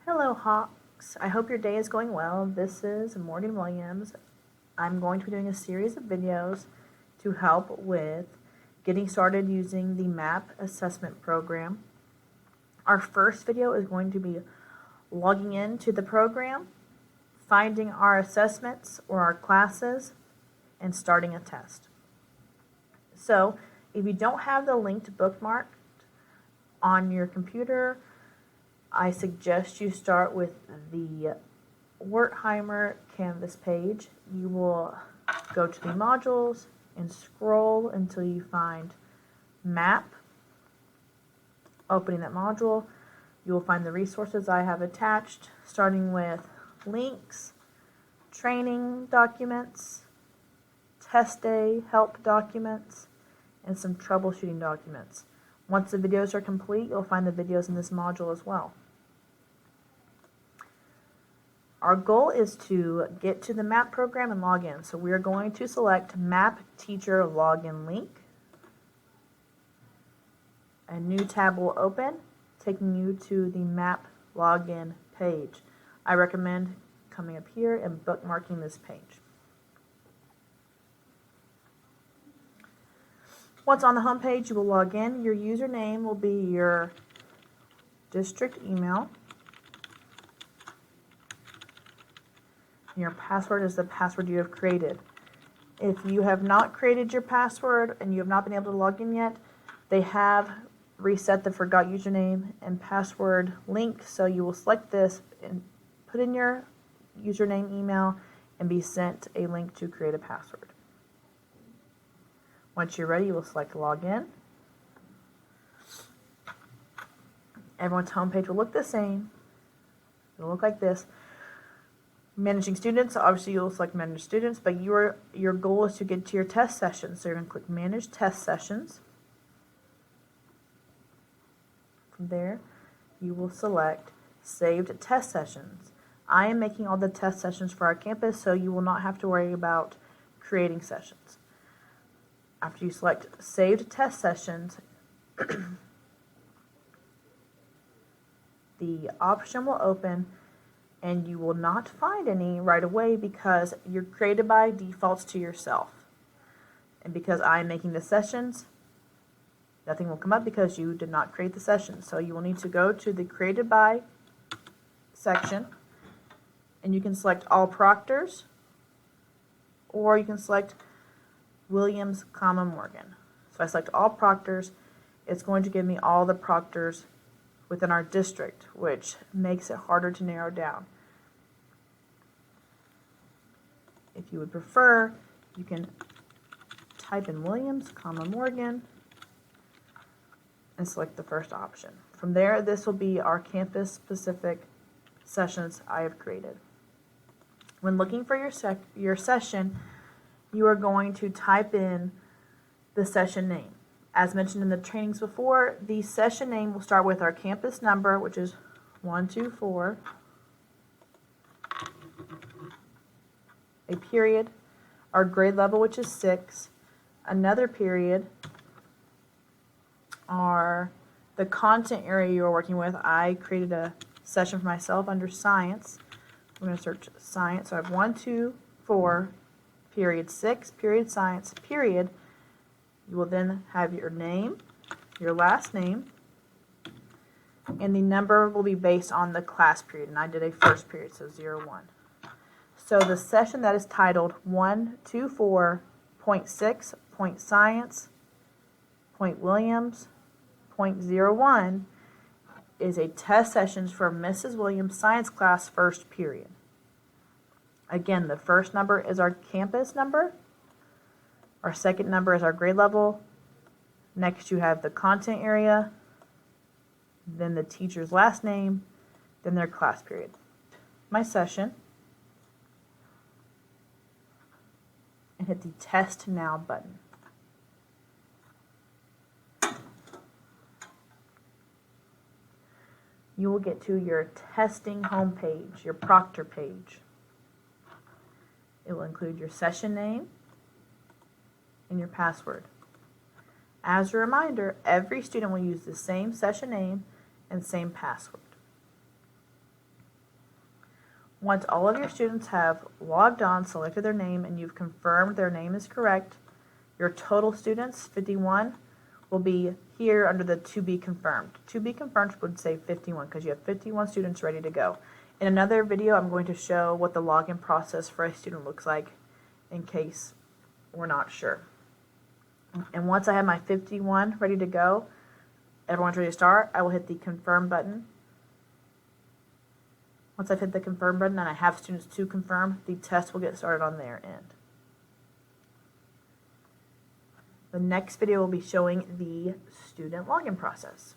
Hello, Hawks. I hope your day is going well. This is Morgan Williams. I'm going to be doing a series of videos to help with getting started using the MAP assessment program. Our first video is going to be logging into the program, finding our assessments or our classes, and starting a test. So, if you don't have the link bookmarked on your computer, I suggest you start with the Wertheimer Canvas page. You will go to the modules and scroll until you find MAP. Opening that module, you will find the resources I have attached, starting with links, training documents, test day help documents, and some troubleshooting documents. Once the videos are complete, you'll find the videos in this module as well. Our goal is to get to the MAP program and log in. So we are going to select MAP Teacher Login Link. A new tab will open, taking you to the MAP login page. I recommend coming up here and bookmarking this page. Once on the home page, you will log in. Your username will be your district email. Your password is the password you have created. If you have not created your password and you have not been able to log in yet, they have reset the forgot username and password link, so you will select this and put in your username email and be sent a link to create a password. Once you're ready, you will select login. Everyone's homepage will look the same. It will look like this. Managing students, obviously you'll select manage students, but your goal is to get to your test sessions. So you're going to click manage test sessions. From there, you will select saved test sessions. I am making all the test sessions for our campus, so you will not have to worry about creating sessions. After you select saved test sessions, the option will open and you will not find any right away because you're created by defaults to yourself. And because I'm making the sessions, nothing will come up because you did not create the sessions. So you will need to go to the created by section and you can select all proctors, or you can select Williams, Morgan. So I select all proctors. It's going to give me all the proctors within our district, which makes it harder to narrow down. If you would prefer, you can type in Williams, Morgan, and select the first option. From there, this will be our campus-specific sessions I have created. When looking for your session, you are going to type in the session name. As mentioned in the trainings before, the session name will start with our campus number, which is 124, a period, our grade level, which is 6, another period, the content area you're working with. I created a session for myself under science. I'm going to search science. So I have 124, period 6, period science, period. You will then have your name, your last name, and the number will be based on the class period. And I did a first period, so 01. So the session that is titled 124.6.science, .Williams, .01 is a test sessions for Mrs. Williams science class first period. Again, the first number is our campus number. Our second number is our grade level. Next you have the content area, then the teacher's last name, then their class period. My session, and hit the Test Now button. You will get to your testing homepage, your Proctor page. It will include your session name and your password. As a reminder, every student will use the same session name and same password. Once all of your students have logged on, selected their name, and you've confirmed their name is correct, your total students, 51, will be here under the to be confirmed. To be confirmed would say 51 because you have 51 students ready to go. In another video, I'm going to show what the login process for a student looks like in case we're not sure. And once I have my 51 ready to go, everyone's ready to start, I will hit the confirm button. Once I've hit the confirm button and I have students to confirm, the test will get started on their end. The next video will be showing the student login process.